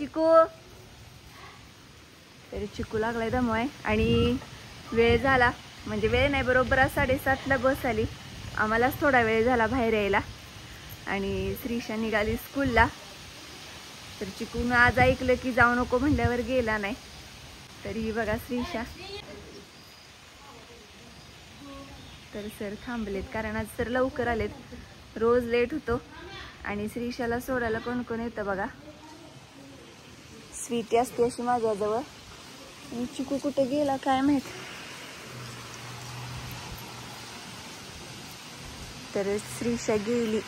चिकू. तरी चिकू लागलाय दमवाय आणि वेळ झाला, म्हणजे वेळ नाही, बरोबर 7:30ला बस आली. आम्हालाच थोडा वेळ झाला बाहेर यायला आणि श्रीशा निघाली स्कूलला. तर चिकून आज ऐकलं की जाऊ नको म्हणल्यावर गेला नाही. तरी बघा श्रीशा. तर सर थांबलेत कारण आज सर लवकर आलेत. रोज लेट होतो. आणि श्रीशाला सोडायला कोण कोण येतं बघा. स्वीटी असते अशी माझ्याजवळ. आणि चिकू कुठे गेला काय माहित. तर श्रीशा गेली.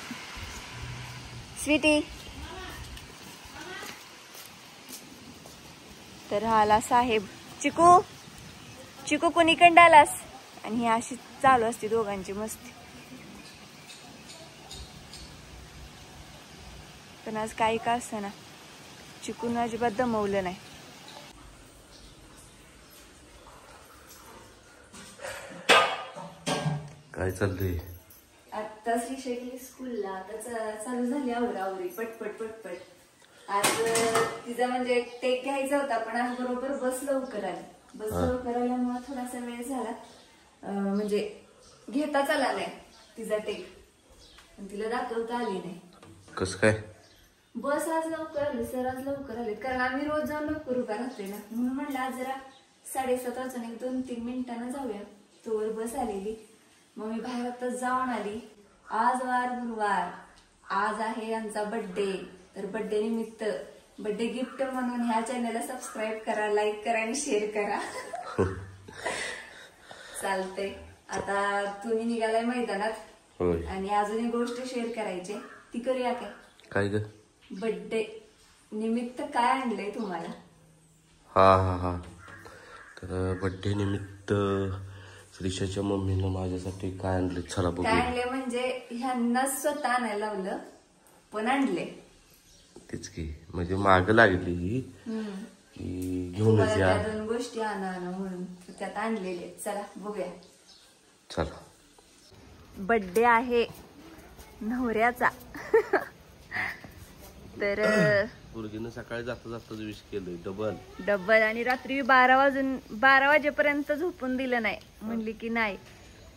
स्वीटी. तर हा आला साहेब. चिकू चिकू कोणीकडे आलास. आणि ही अशी चालू असते दोघांची मस्ती. पण आज काही का असं ना चिकून अजिबात दमवलं नाही. काय चाललंय आता श्रीशा गेली स्कूलला. आता चालू झाली आवरावरी पटपट पटपट. आज तिचा म्हणजे टेक घ्यायचा होता पण आज बरोबर बस लवकर आली. बस लवकर आल्यामुळे थोडासा वेळ झाला. म्हणजे घेताच आला नाही तिचा टेक. पण तिला दाखवता आली नाही. कस काय बस आज लवकर आली. सर आज लवकर आले कारण आम्ही रोज जाऊन लवकर उभा राहतोय ना. म्हणून म्हटलं आज जरा 7:30 वाजून 2-3 मिनिटांना जाऊया. तोवर बस आलेली. मग मी बाहेर आता जाऊन आली. आज वार गुरुवार. आज आहे आमचा बर्थडे. तर बर्थडे निमित्त बर्थडे गिफ्ट म्हणून ह्या चॅनलला सबस्क्राईब करा, लाईक करा आणि शेअर करा. चालतंय. आता तुम्ही निघालाय मैदानात आणि अजून एक गोष्ट शेअर करायची. ती करूया काय? काय ग? बर्थडे निमित्त काय आणलंय तुम्हाला? हा हा हा. तर बर्थडे निमित्त श्रीशाच्या मम्मीनं माझ्यासाठी काय आणले चला बघू. काय आणले म्हणजे ह्यांना स्वतः आणायला लावलं पण आणले. तेच की म्हणजे माग लागली घेऊनच या 2 गोष्टी आणा म्हणून त्यात आणलेले. चला बघूया. चला. बर्थडे आहे नवऱ्याचा. तर मुलगीनं सकाळी जाता जाता विश केलं डबल आणि रात्री 12 वाजेपर्यंत झोपून दिलं नाही. म्हणली की नाही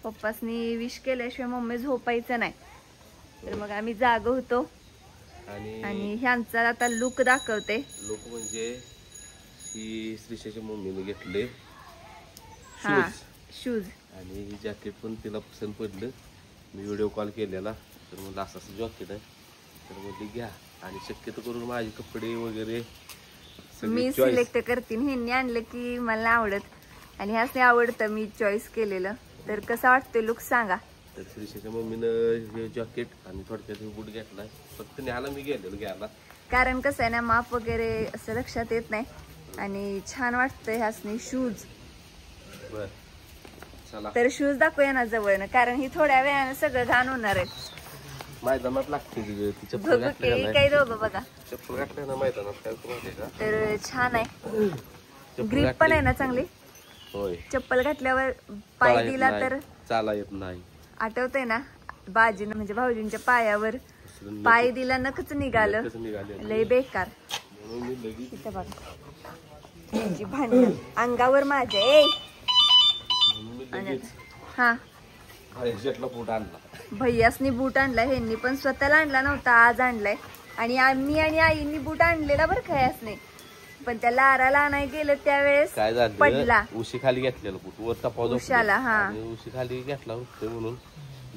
पप्पासनी विश केल्याशिवाय मम्मी झोपायचं नाही. तर मग आम्ही जाग होतो आणि ह्यांचा आता लुक दाखवते. लुक म्हणजे ही श्रीशाच्या मम्मीने घेतले शूज आणि ही जॅकेट पण तिला पसंत पडलं. मी व्हिडिओ कॉल केलेला तर म्हणलं असं जॉकेट आहे तर म्हणली घ्या. आणि शक्यतो करून माझे कपडे वगैरे मी सिलेक्ट करते. ह्यांनी आणलं की मला आवडत आणि ह्याच आवडतं मी चॉईस केलेलं. तर कसं वाटतं लुक सांगा. तर श्रीशाच्या मम्मीनं हे जॅकेट आणि थोडक्यात बूट घेतलाय. फक्त न्यायला मी गेलेलो घ्यायला कारण कसं आहे ना माप वगैरे असं लक्षात येत नाही आणि छान वाटतं ह्यासनी शूज. बर चला. तर शूज दाखवूया ना जवळनं कारण ही थोड्या वेळानं सगळं घाण होणार आहे. मैदानात लागते काही दोघं बघा चप्पल घातल्या ना मैदानात काय माहिती का. तर छान आहे. ग्रिप पण आहे ना चांगली. होय. चप्पल घातल्यावर पाय दिला तर चाला येत नाही. आठवतंय ना बाजीनं म्हणजे भाऊजींच्या पायावर पाय दिला नखच निघालं. लय बेकार. भांडण अंगावर माझ्या हा बूट आणला. भैयासनी बूट आणला. ह्यांनी पण स्वतःला आणला नव्हता आज आणलाय. आणि आम्ही आणि आईनी बूट आणलेला बरं का ह्यासने. पण त्या लाराला आणायला गेलं त्यावेळेस काय झालं पडला. उशी खाली घेतलेलं बूट वरचा पाऊस उशाला. हा उशी खाली घेतला होते म्हणून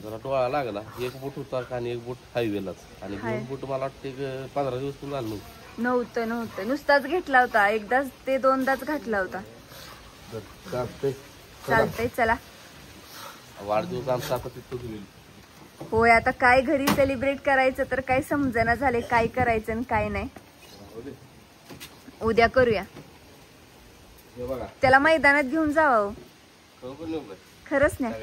जरा डोळा लागला. एक बूट होता आणि एक बूट हायवेलाच. आणि दोन बूट मला वाटतं 15 दिवस पण झालं नव्हतं. नुसताच घेतला होता. एकदाच ते 2दाच घातला होता. चालतंय चला. वाढदिवस आमचा आता तिथंच होईल. होय. आता काय घरी सेलिब्रेट करायचं तर काय समजना झाले काय करायचं आणि काय नाही. उद्या करूया. त्याला मैदानात घेऊन जावं. खरंच नाही.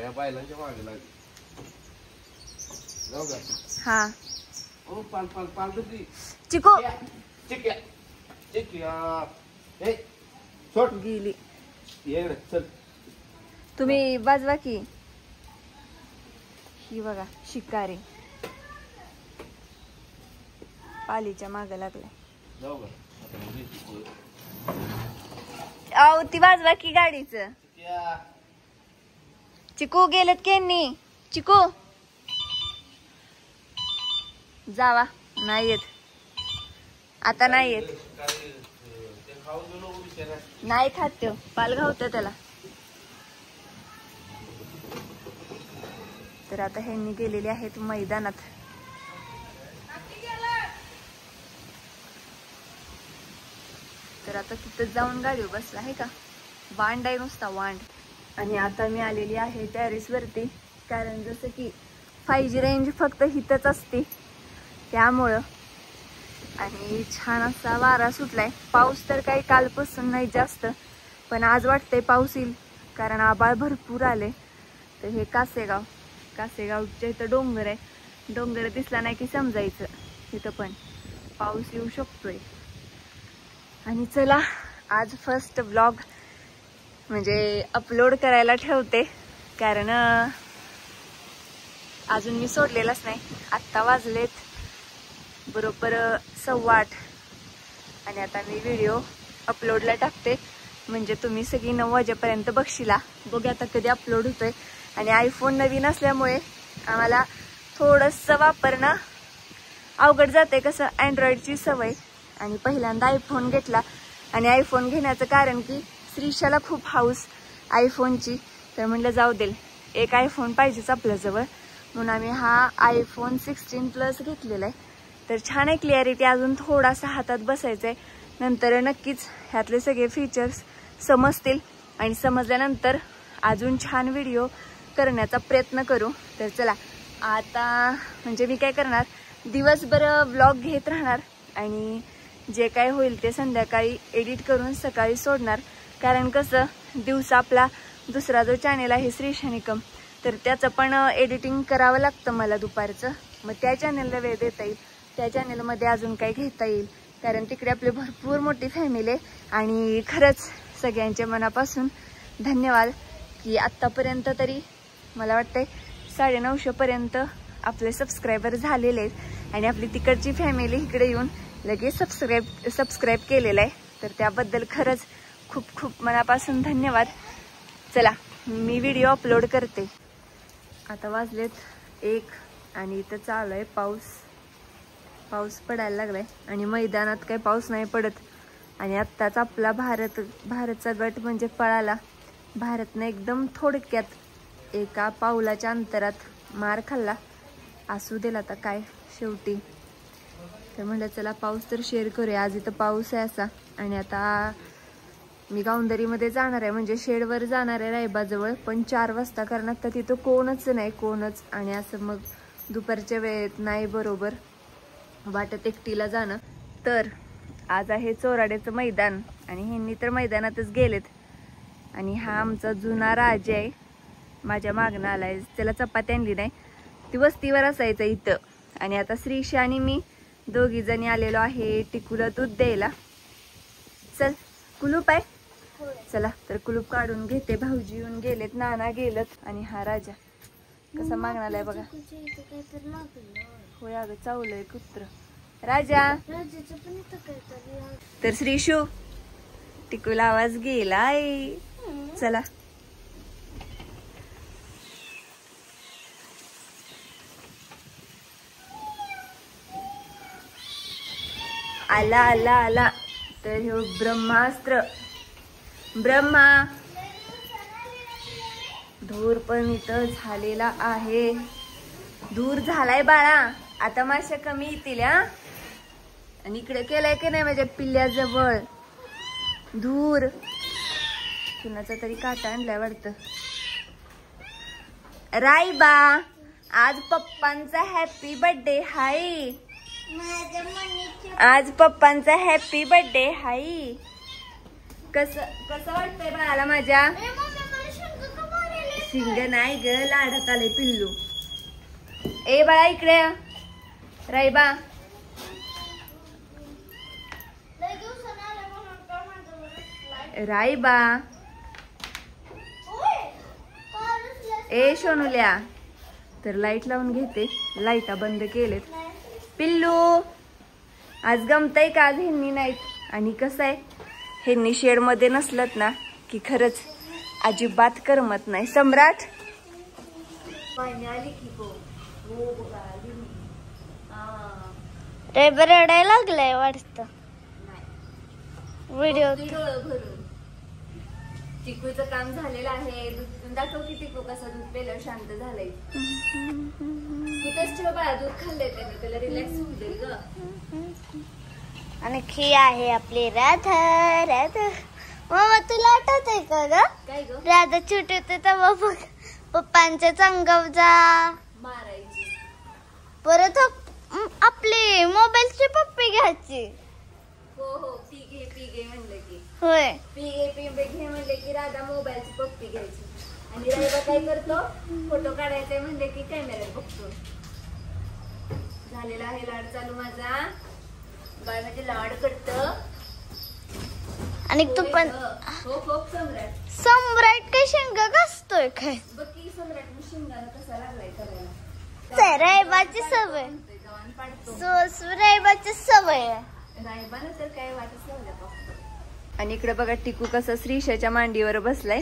हा चिको गेली. तुम्ही वाजवा की. ही बघा शिकारी पालीच्या मागे लागलाय. अहो ती वाजवा की गाडीच. चिकू गेलेत केनी. चिकू जावा. नाही येत आता, नाही येत. नाही खात तो, पाल घावत त्याला. तर आता ह्यांनी गेलेले आहेत मैदानात. तर आता तिथं जाऊन गाडीवर बसला आहे का. वांड आहे नुसता वांड. आणि आता मी आलेली आहे टेरेस वरती, कारण जसं की 5G रेंज फक्त हितच असते त्यामुळं. आणि छान असा वारा सुटलाय. पाऊस तर काही कालपासून नाही जास्त, पण आज वाटतंय पाऊस येईल, कारण आबाळ भरपूर आले. तर हे कासेगावच्या इथं डोंगर आहे. डोंगर दिसला नाही की समजायचं इथं पण पाऊस येऊ शकतोय. आणि चला आज फर्स्ट व्लॉग म्हणजे अपलोड करायला ठेवते, कारण अजून मी सोडलेलाच नाही. आत्ता वाजलेत बरोबर 8:15 आणि आता मी व्हिडिओ अपलोडला टाकते, म्हणजे तुम्ही सगळी 9 वाजेपर्यंत बघशीला. बघूया आता कधी अपलोड होतोय. आणि आयफोन नवीन असल्यामुळे आम्हाला थोडंसं वापरणं अवघड जाते. कसं अँड्रॉइडची सवय, आणि पहिल्यांदा आयफोन घेतला. आणि आयफोन घेण्याचं कारण की श्रीशाला खूप हाऊस आयफोनची. तर म्हणलं जाऊ दे, एक आयफोन पाहिजेच आपल्याजवळ, म्हणून आम्ही हा iPhone 16 Plus घेतलेला आहे. तर छान आहे क्लिअरिटी. अजून थोडासा हातात बसायचं आहे, नंतर नक्कीच ह्यातले सगळे फीचर्स समजतील. आणि समजल्यानंतर अजून छान व्हिडिओ करण्याचा प्रयत्न करू. तर चला आता म्हणजे मी काय करणार, दिवसभर व्लॉग घेत राहणार आणि जे काय होईल ते संध्याकाळी एडिट करून सकाळी सोडणार. कारण कसं दिवसा आपला दुसरा जो चॅनेल आहे श्रीशानिकम, तर त्याचं पण एडिटिंग करावं लागतं मला दुपारचं. मग त्या चॅनेलला वेळ देता येईल, त्या चॅनेलमध्ये अजून काय घेता येईल, कारण तिकडे आपली भरपूर मोठी फॅमिली आहे. आणि खरंच सगळ्यांच्या मनापासून धन्यवाद की आत्तापर्यंत तरी मला वाटतंय 950पर्यंत आपले सबस्क्रायबर झालेले आहेत. आणि आपली तिकडची फॅमिली इकडे येऊन लगेच सबस्क्राईब केलेलं आहे. तर त्याबद्दल खरंच खूप खूप मनापासून धन्यवाद. चला मी व्हिडिओ अपलोड करते. आता वाजलेत 1 आणि इथं चालू आहे पाऊस पडायला लागलाय. आणि मैदानात काही पाऊस नाही पडत. आणि आत्ताच आपला भारतचा गट म्हणजे पळाला. भारतनं एकदम थोडक्यात एका पाऊलाच्या अंतरात मार खाल्ला. असू देला आता काय शेवटी. तर म्हणलं चला पाऊस तर शेअर करूया. आज इथं पाऊस आहे असा. आणि आता मी गावंदरीमध्ये जाणार आहे, म्हणजे शेडवर जाणार आहे रायबाजवळ, पण 4 वाजता, कारण आता तिथं कोणच नाही. आणि असं मग दुपारच्या वेळेत नाही बरोबर वाटत एकटीला जाणं. तर आज आहे चोराड्याचं मैदान आणि ह्यांनी तर मैदानातच गेलेत. आणि हा आमचा जुना राजा आहे, माझ्या मागणं आलाय. त्याला चपाती आणली नाही, ती वस्तीवर असायचं इथं. आणि आता श्रीशा आणि मी दोघी जणी आलेलो आहे टिकूला दूध द्यायला. चल कुलूप आहे, चला तर कुलूप काढून घेते. भाऊजी येऊन गेलेत, नाना गेलेत. आणि हा राजा कसा मागणालाय बघा. होय अगं चावलंय कुत्र राजा. तर श्रीशू टिकूला आवाज गेलाय. चला आला आला आला. तर हे ब्रह्मास्त्र, ब्रह्मा धूर पण इथं झालेला आहे. दूर झालाय बाळा, आता माश्या कमी येतील. आणि इकडे केलाय की नाही माझ्या पिल्ल्याजवळ धूर. कुणाचा तरी काटा आणलाय वाटतं. राईबा आज पप्पांचा हॅपी बर्थडे हाय. आज पप्पांचा हॅपी बर्थडे हाय. कसं वाटतंय बाळाला माझ्या. शिंग नाही ग, लाडात आले पिल्लू. ए बाळा इकडे राईबा. राईबा ए सोनुल्या. तर लाईट लावून घेते, लाईटा बंद केलेत. पिल्लू आज गमतय का. आज ह्यांनी नाहीत आणि कसं आहे ह्यांनी शेडमध्ये नसलत ना की खरंच अजिबात करमत नाही. सम्राट आली की रडायला लागलाय वाटतं. व्हिडिओ भरून टिकूचं काम झालेलं आहे. दूध दाखव की टिकू कसं दूध पेलं शांत झालंय. तिथंच ठेव बाळा, दूध खाल्लंय त्याने, त्याला रिलॅक्स होऊ दे ग. आणि ही आहे आपली राधा. राधा मामा तुला आठवतंय का ग? काय ग? राधा छोटी होते तेव्हा पप्पांच्या चंगवजा मारायची. परत आपली मोबाईलची पप्पी घ्यायची. हो हो, पी घे म्हणलं की. होय, पी घे म्हणले की राधा मोबाईलची पप्पी घ्यायची. आणि राधा काय करतो, फोटो काढायचे म्हणले की कॅमेऱ्यात बघतो. झालेला आहे लाड चालू माझा. बाळ म्हणजे लाड करत. आणि तू पण हो खूप सम्राट. सम्राट काय शेंगा घासतोय काय? बघ की सम्राट शिंगाला कसा लागलाय करायला. रायबाची सवय. गव्हाण पाडतो. रायबाची सवय. रायबानं तर काय वाटच लावल्या फक्त. आणि इकडे बघा टिकू कसं श्रीशाच्या मांडीवर बसलाय.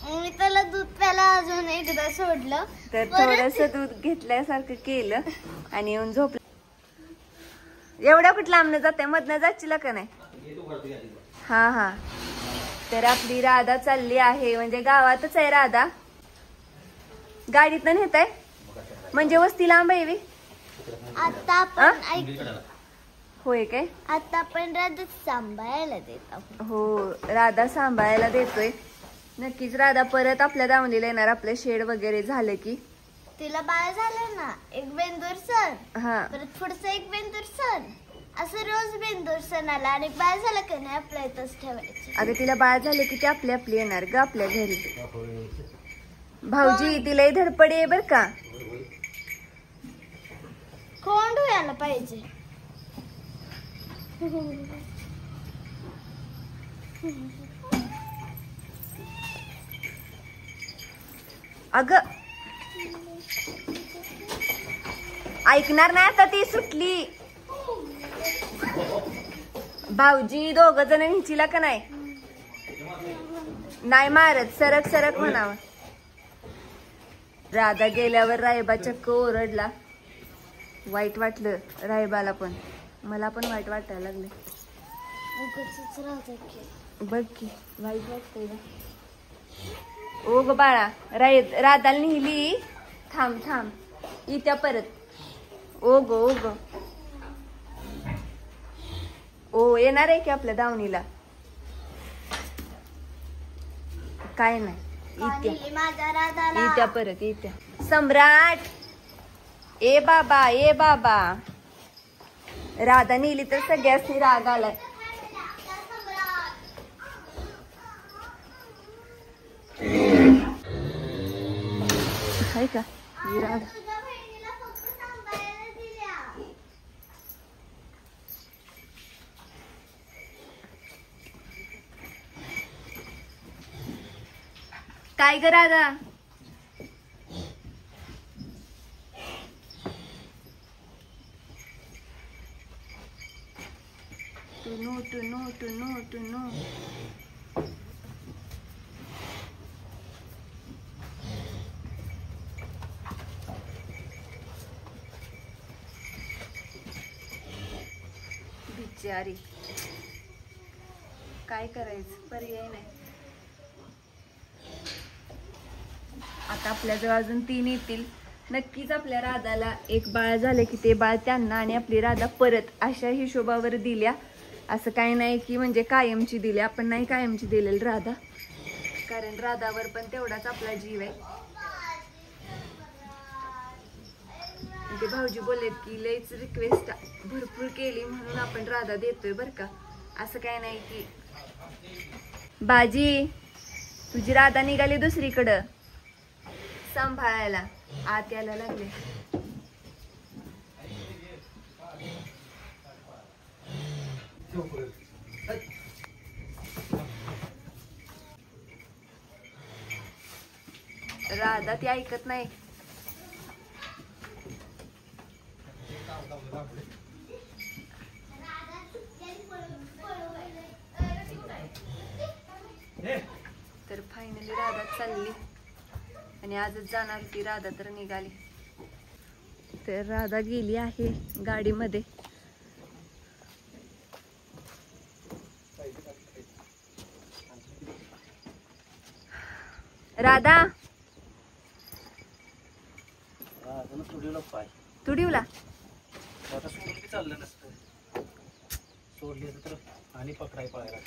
मी त्याला दूध प्यायला अजून एकदा सोडलं तर थोडस दूध घेतल्यासारखं केलं आणि येऊन झोपलं. एवढ्या कुठं लांबनं जाते, मधनं जायची का नाही? हा हा. तर आपली राधा चालली आहे, म्हणजे गावातच आहे राधा. गाडीतनं नेत आहे म्हणजे वस्ती लांब आहे. आता आपण होय काय? आता आपण राधा सांभाळायला देत आहोत. हो, राधा सांभाळायला देतोय. नक्कीच राधा परत आपल्या दावणीला येणार आपलं शेड वगैरे झालं की. तिला बाळ झालं ना, एक बेंदूर सण, हा परत पुढचं एक बेंदूर सण, असं रोज बेंदूर सणाला. आणि बाळ झालं का नाही आपल्या इथंच ठेवायचं. अगं तिला बाळ झालं की ते आपली आपली येणार ग आपल्या घरी. भाऊजी तिला धडपड आहे बर का. कोण धुयाला पाहिजे. अगं ऐकणार नाही आता, ती सुटली. भाऊजी दोघ जण हिचीला का नाही? नाही मारत, सरक सरक म्हणावं. राधा गेल्यावर रायबा चक्क ओरडला. वाईट वाटलं रायबाला पण, मला पण वाईट वाटायला लागले. बघ की वाईट वाटतंय ना. ओ ग बाळा, राधाला नेली. थांब थांब, इत्या परत. ओ ग ओ येणार आहे की आपल्या दावणीला? काय नाही, इत्या परत इत्या. सम्राट ए बाबा राधा नेली तर सगळ्यासनी राग आलाय. आहे का ही राधा? काय ग राधा? टुनू बिचारी, काय करायचं, पर्याय नाही. आता आपल्याजवळ अजून 3 येतील. नक्कीच आपल्या राधाला एक बाळ झालं की ते बाळ त्यांना आणि आपली राधा परत अशा हिशोबावर दिल्या. असं काही नाही की म्हणजे कायमची दिली. आपण नाही कायमची दिलेली राधा, कारण राधावर पण तेवढाच आपला जीव आहे. ते भाऊजी बोललेत की लईच रिक्वेस्ट भरपूर केली म्हणून आपण राधा देतोय बर का. असं काय नाही की बाजी तुझी राधा निघाली दुसरीकडं सांभाळायला, आत यायला लागले. राधा ती ऐकत नाही. तर फायनली राधा चालली आणि आजच जाणार ती राधा तर निघाली. तर राधा गेली आहे गाडीमध्ये. राधा तुडीवला चाललं नसतं सोडले तर आणि पकडाय पळायला.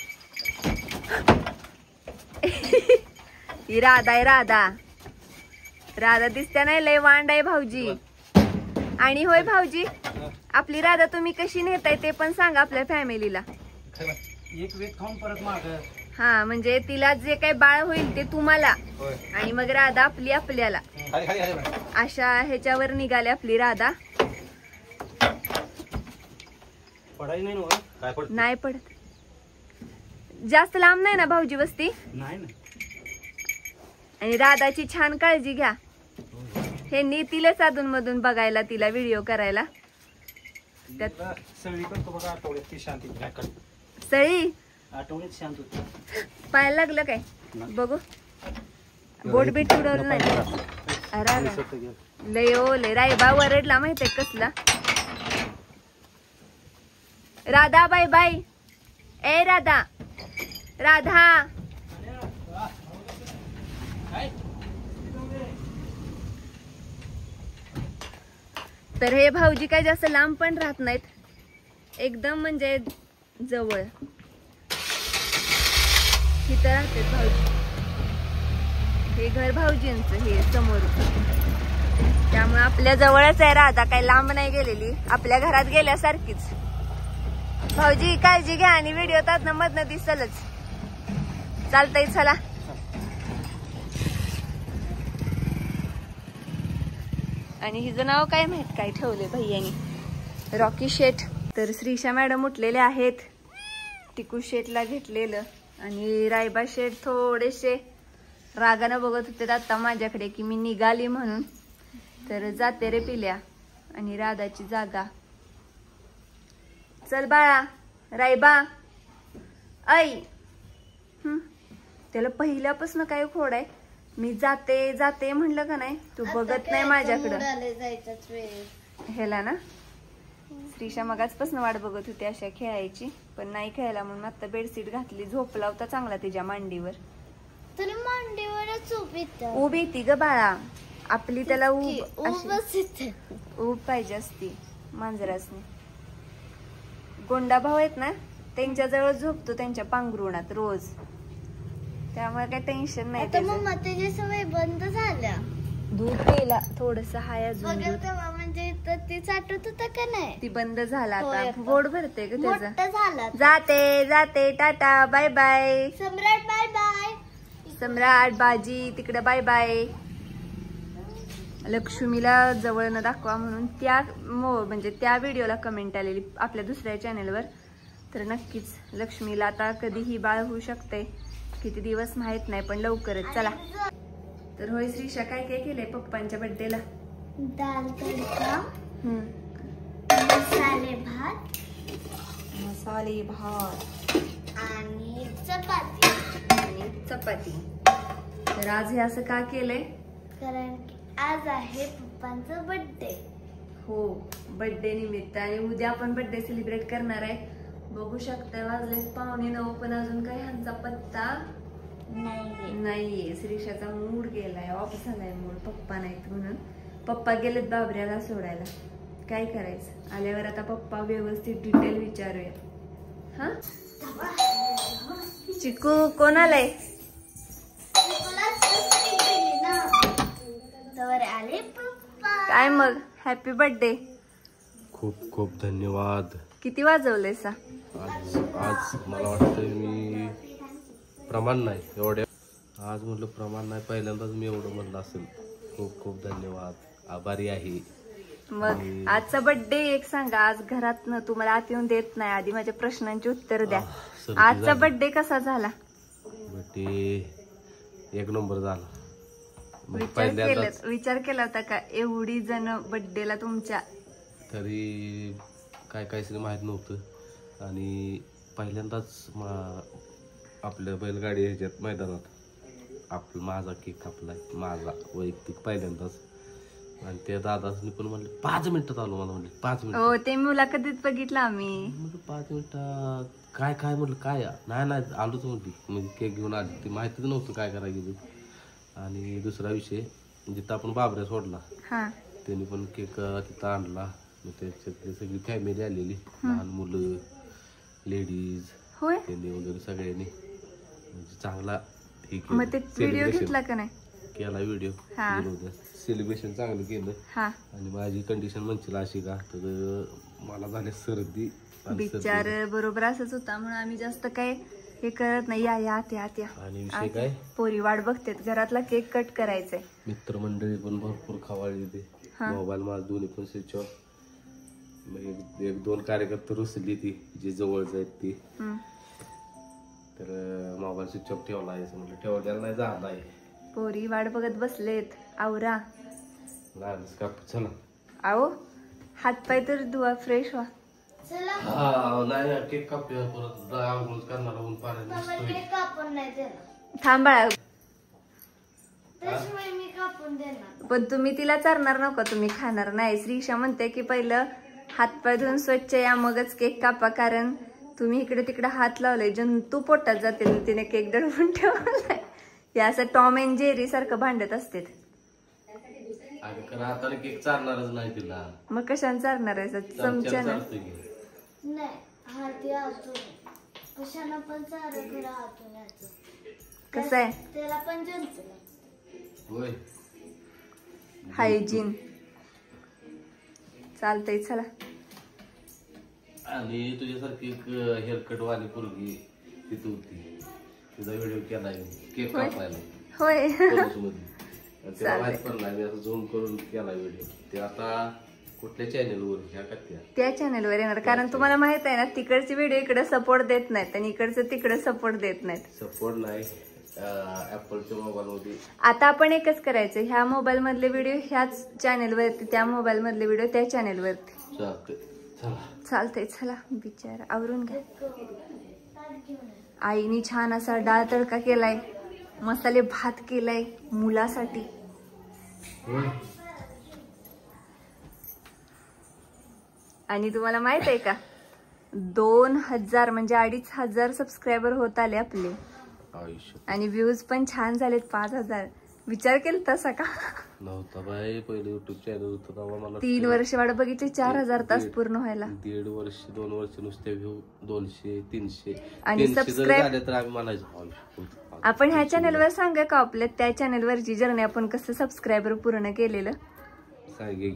ही राधा आहे राधा. राधा दिसते नाही लय वांड आहे भाऊजी. आणि होय भाऊजी आपली राधा तुम्ही कशी नेताय ते पण सांगा आपल्या फॅमिलीला. एक वेळ खाऊन परत माग. हा म्हणजे तिला जे काही बाळ होईल ते तुम्हाला आणि मग राधा आपली आपल्याला अशा ह्याच्यावर निघाली आपली राधा. पडायला नाही ना काय पडत नाही पडत. जास्त लांब नाही ना भाऊजी वस्ती. नाही ना. आणि राधाची छान काळजी घ्या. हे नीतीलाच अधून मधून बघायला तिला व्हिडिओ करायला. त्यात सळी करतो बघा आठवड्यात ती शांती सळी आठवड्यात शांत होती. पाहायला लागलं काय बघू. बोट बीट उडवलं नाही. अरे लय ओ लय रायबा वरडला माहितीये कसला. Radha bye bye. ए राधा राधा. तर हे भाऊजी काय जास्त लांब पण राहत नाहीत. एकदम म्हणजे जवळ इथं राहते भाऊजी. हे घर भाऊजींचं हे समोर. त्यामुळे आपल्या जवळच आहे राधा. काही लांब नाही गेलेली. आपल्या घरात गेल्यासारखीच. भाऊजी काळजी घ्या आणि व्हिडिओ तातनं मधनं दिसलच. चालतंय चला. आणि हिचं नाव काय माहित काय ठेवले भैयानी. रॉकी शेठ. तर श्रीषा मॅडम उठलेले आहेत. टिकू शेठला घेतलेलं आणि रायबा शेठ थोडेसे रागानं बघत होते आता माझ्याकडे की मी निघाली म्हणून. तर जाते रे पिल्या. आणि राधाची जागा. चल बाळा रायबा ऐ. त्याला पहिल्यापासून काय खोड आहे. मी जाते जाते म्हणलं का नाही तू बघत नाही माझ्याकडं. ह्याला ना श्रीषा मगाचपासून वाट बघत होती अशा खेळायची पण नाही खेळायला म्हणून आता बेडशीट घातली. झोपला होता चांगला तिच्या मांडीवर. तुला मांडीवरच उभी ती ग बाळा. आपली त्याला ऊब पाहिजे असती मांजरासनी. गोंडा भाऊ आहेत ना त्यांच्या जवळ झोपतो त्यांच्या पांघरुणात रोज. त्यामुळे काही टेन्शन नाही. मम्मा त्याची सवय बंद झाल्या. दूध प्यायला थोडस हाय अजून. म्हणजे ती चाटत होता का नाही ती बंद झाला आता. गोड भरते ग त्याचा. झाला. जाते जाते टाटा बाय बाय. सम्राट बाय बाय. सम्राट बाजी तिकडे बाय बाय. लक्ष्मीला जवळ न दाखवा म्हणून त्या म्हणजे त्या व्हिडिओला कमेंट आलेली आपल्या दुसऱ्या चॅनेलवर. तर नक्कीच लक्ष्मीला आता कधीही बाळ होऊ शकते. किती दिवस माहित नाही पण लवकरच. चला. तर होय श्रीषा काय काय केलंय पप्पांच्या बर्थडेला. दाल तडका. मसाले भात. मसाले भात आणि चपाती. चपाती. तर आज हे असं का केलंय कारण आज आहे पप्पांचा बर्थडे. हो बर्थडे निमित्त. आणि उद्या आपण बर्थडे सेलिब्रेट करणार आहे. बघू शकता वाजले 8:45 पण अजून काही ह्यांचा पत्ता नाहीये. श्रीषाचा मूड गेलाय. ऑफ झालाय मूड. पप्पा नाहीत म्हणून. पप्पा गेलेत बाबऱ्याला सोडायला. काय करायचं आल्यावर आता पप्पा व्यवस्थित डिटेल विचारूया. हा चिकू कोण आलाय. काय मग हॅपी बर्थडे. खूप खूप धन्यवाद. किती वाजवलंय सा. आज मला वाटतं मी प्रमाण नाही एवढ्या. आज म्हटलं प्रमाण नाही पहिल्यांदाच मी एवढं म्हणलं असेल. खूप खूप धन्यवाद. आभारी आहे. मग आजचा बर्थडे एक सांगा. आज घरात न तुम्हाला आत येऊन देत नाही. आधी माझ्या प्रश्नांची उत्तर द्या. आजचा बर्थडे कसा झाला. बर्थडे एक नंबर झाला. विचार केला होता का एवढी जण बर्थडेला तुमच्या. तरी काय काय सगळं माहित नव्हतं आणि पहिल्यांदाच आपल्या बैलगाडी ह्याच्यात मैदानात माझा केक कापलाय, माझा वैयक्तिक पहिल्यांदाच. आणि त्या दादानी पण म्हणले 5 मिनिटात आलो, मला म्हणले 5 मिनिट. हो ते मुलाखतीत बघितलं आम्ही. म्हटलं 5 मिनिटात काय म्हटलं काय नाही आलोच म्हटली. म्हणजे केक घेऊन आली, ती माहितीच नव्हतं काय करायचं. आणि दुसरा विषय जिथं आपण बाबऱ्या सोडला त्यांनी पण केक तिथं आणला. मग त्याच्यातली सगळी फॅमिली आलेली, लहान मुलं, लेडीज, त्यांनी वगैरे सगळ्यांनी म्हणजे चांगला हे मग ते व्हिडिओ घेतला का नाही? केला व्हिडिओ, सेलिब्रेशन चांगलं केलं. आणि माझी कंडिशन म्हणशील अशी का, तर मला झाले सर्दी. बिचार बरोबर असंच होता, म्हणून आम्ही जास्त काय हे करत नाही. या आणि विषय काय, पोरी वाट बघते, घरातला केक कट करायचंय. मित्रमंडळी पण भरपूर खवाळली ते. मोबाईल माझा दोन्ही पण स्विच ऑफ. मग 1-2 कार्यकर्ते रुसली ती जी जवळच आहेत ती, तर मोबाईल स्विच ऑफ ठेवला आहे. म्हटलं ठेवलेला नाही, झाला आहे. पोरी वाट बघत बसलेत. आवरा चला. आओ हातपाय तर धुवा, फ्रेश व्हा. नाही केक कापूया, परत आंघोळ करणार होऊन थांब बाळा. पण तुम्ही तिला चारणार नको, तुम्ही खाणार नाही. श्रीषा म्हणते की पहिलं हातपाय धुवून स्वच्छ या, मगच केक कापा, कारण तुम्ही इकडे तिकडे हात लावले जंतू पोटात जातील. तिने केक दडवून ठेवलाय. हे असं टॉम अँड जेरी सारखं भांडत असते. केक चालणारच नाही तिला, मग कशाने चालणार आहे? चमच्यानं. कसं आहे हायजीन. चालतंय चला. आणि तुझ्यासारखी एक हेअरकट वाली पोरगी तिथं होती, तिचा व्हिडिओ केलाय केक कापायला. होय त्याला माहित पण नाही, असं झूम करून केला व्हिडिओ. ते आता कुठल्या चॅनलवर, ह्या का त्या चॅनलवर येणार, कारण तुम्हाला माहित आहे ना, तिकडचे व्हिडिओ इकडे सपोर्ट देत नाहीत आणि इकडचं तिकडे सपोर्ट देत नाहीत. सपोर्ट नाही ऍपलच्या मोबाईल मध्ये. आता आपण एकच करायचं, ह्या मोबाईल मधले व्हिडिओ ह्याच चॅनल वरती, त्या मोबाईल मधले व्हिडिओ त्या चॅनल वरती. चालतंय चला. बिचारा आवरून घ्या. आईनी छान असा डाळ तडका केलाय, मसाले भात केलाय मुलासाठी. आणि तुम्हाला माहित आहे का, 2000 म्हणजे 2500 सबस्क्रायबर होत आले आपले. आणि व्ह्यूज पण छान झालेत 5000. विचार केला तसा का नव्हता बाई. पहिले युट्यूब चॅनल होतं तेव्हा मला 3 वर्ष वाट बघितली 4000 तास पूर्ण व्हायला. 1.5 वर्ष 2 वर्ष नुसते व्ह्यू 200-300 आणि सबस्क्राईब झाले तर आम्ही म्हणायचो. आपण ह्या चॅनलवर सांगा का आपल्या त्या चॅनलवरची जर्नी, आपण कसं सबस्क्रायबर पूर्ण केलेलं सांगे.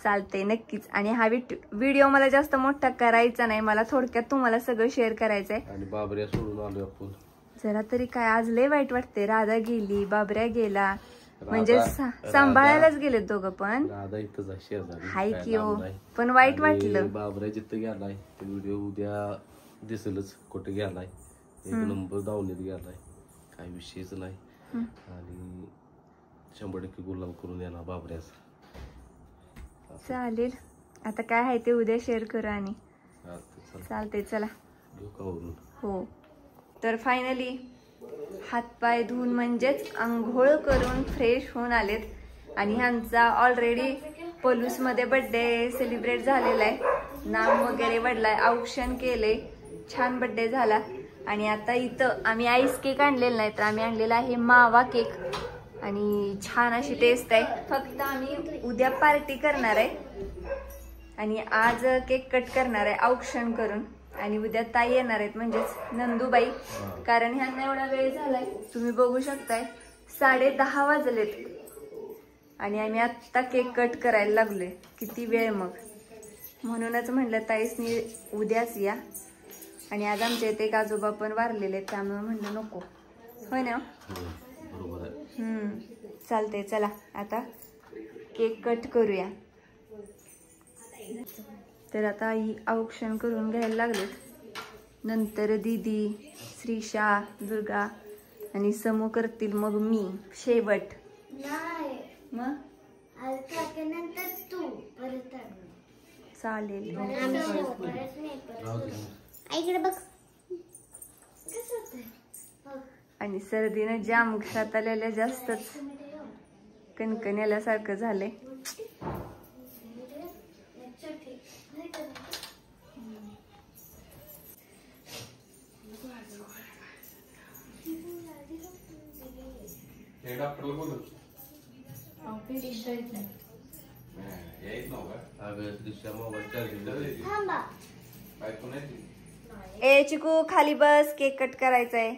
चालतंय नक्कीच. आणि हा व्हिडिओ मला जास्त मोठा करायचा नाही, मला थोडक्यात तुम्हाला सगळं शेअर करायचंय. आणि बाबऱ्या सोडून आलो आपण. जरा तरी काय आज लय वाईट वाटते. राधा गेली, बाबऱ्या गेला, म्हणजे सांभाळायलाच गेलेत दोघं पण. राधा इथंच हाय की हो, पण वाईट वाटलं. बाबऱ्या जिथं गेलाय ते व्हिडिओ उद्या दिसेलच कुठे गेलाय. 1 नंबर दावणीत गेलाय, काही विषयच नाही. आणि 100% गुलाम करून येणार बाबऱ्याचा. चालेल, आता काय आहे ते उद्या शेअर करू. आणि चालते चला. हो, तर फायनली हातपाय धुवून म्हणजेच आंघोळ करून फ्रेश होऊन आलेत. आणि ह्यांचा ऑलरेडी पलूस मध्ये बर्थडे सेलिब्रेट झालेला आहे, नाम वगैरे वडलाय, औक्षण केले, छान बर्थडे झाला. आणि आता इथं आम्ही आईस केक आणलेला नाही, तर आम्ही आणलेला आहे मावा केक. आणि छान अशी टेस्ट आहे. फक्त आम्ही उद्या पार्टी करणार आहे आणि आज केक कट करणार आहे औक्षण करून. आणि उद्या ताई येणार आहेत, म्हणजेच नंदूबाई, कारण ह्यांना एवढा वेळ झालाय तुम्ही बघू शकताय. 10:30 वाजलेत आणि आम्ही आता केक कट करायला लागलोय. किती वेळ मग, म्हणूनच म्हटलं ताईसनी उद्याच या. आणि आज आमच्या इथे एक आजोबा पण वारलेले आहेत, त्यामुळे म्हणलं नको. होय ना? चालतंय चला, आता केक कट करूया. तर आता ही औक्षण करून घ्यायला लागलेत. नंतर दीदी, श्रीषा, दुर्गा आणि समू करतील, मग मी शेवट. मग चालेल. आईकडे बघ. आणि सर्दीनं जाम घरात आलेल्या जास्तच कणकण आल्यासारखं झालंय. ए चिकू खाली बस, केक कट करायचाय.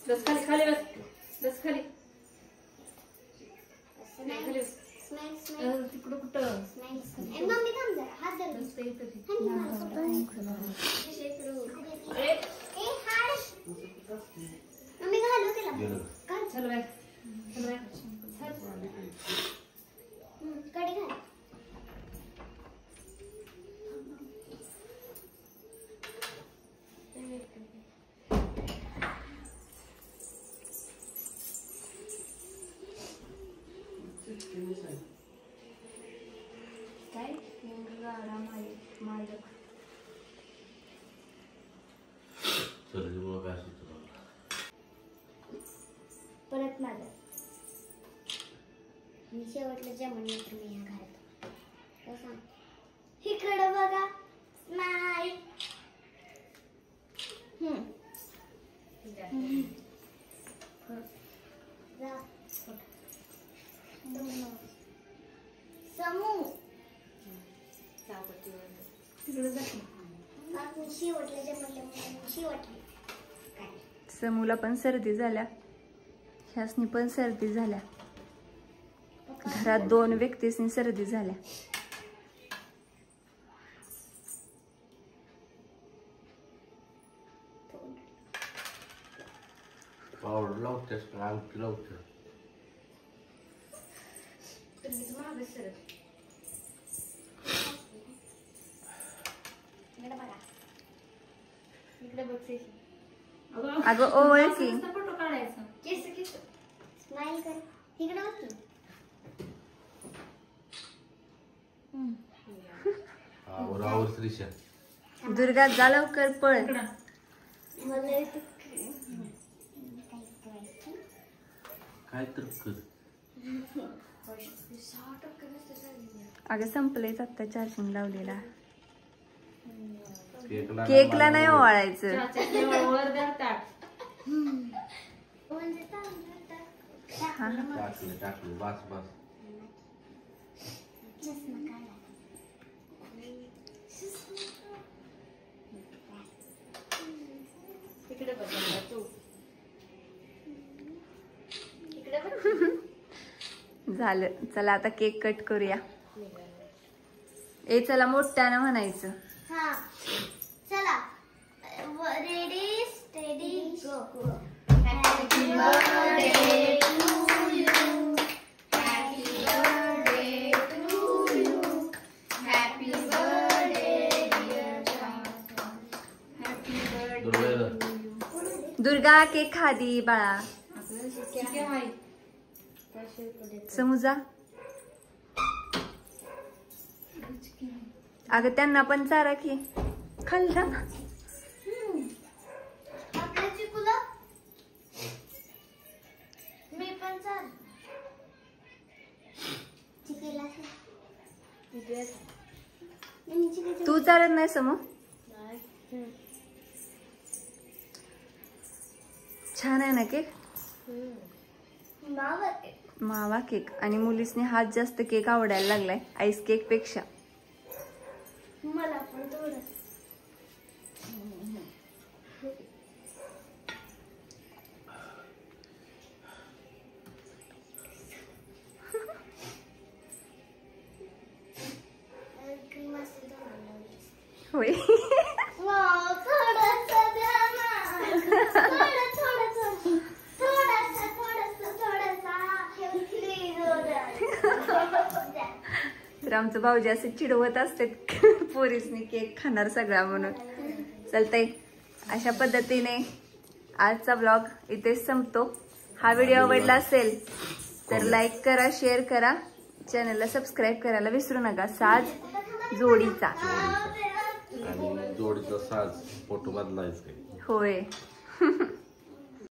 बस खाली खाली बस बस खाली तिकडं कुठं मम्मी थांब जरा, हात धर. मम्मी घालू तिला. चल बाय चल बाय कडी घाल. काय मालक परत माझं मी शेवटलं जेवण तुम्ही ह्या घरात काय सांग. इकडं बघा स्माईल. समू शेवटलं जेवण शेवटलं. समूला पण सर्दी झाल्या, ह्यासनी पण सर्दी झाल्या. घरात 2 व्यक्तीसनी सर्दी झाल्या. पावडर लावतेस का अंगठी लावते? अगं ओळ की फोटो काढायचा. स्माईल कर. इकडे बघ की. आवर श्रीशा. दुर्गा जा लवकर पळ. मला काय तर कर. अगं संपलंयच आता चार्जिंग लावलेला. केकला केकला नाही ओवाळायचं. वर द्या ताट. टाकलं बस बस. तिकडे बघ तू. झालं. चला आता केक कट करूया. ए चला मोठ्यानं म्हणायचं. हा चला. Ready steady go. Happy birthday to you. Happy birthday to you. Happy birthday dear Durga cake खादी बाळा. समजा अगं त्यांना पण चारा की खाल्ला. आपल्या चिकूला मी पण चाल. चिकूला तू चालत नाही समो. छान आहे ना केक. मावा केक. आणि मुलीसने हात जास्त केक आवडायला लागलाय आईस केक पेक्षा. मला पण थोडं. होय. तर आमचं भाऊजी असे चिडवत असतात पोरीसनी केक खाणार सगळा म्हणून. चलतंय अशा पद्धतीने आजचा ब्लॉग इथेच संपतो. हा व्हिडिओ आवडला असेल तर लाईक करा, शेअर करा, चॅनलला सबस्क्राईब करायला विसरू नका. साज जोडीचा. आणि जोड रोजचा साज फोटो बदलायच काही होय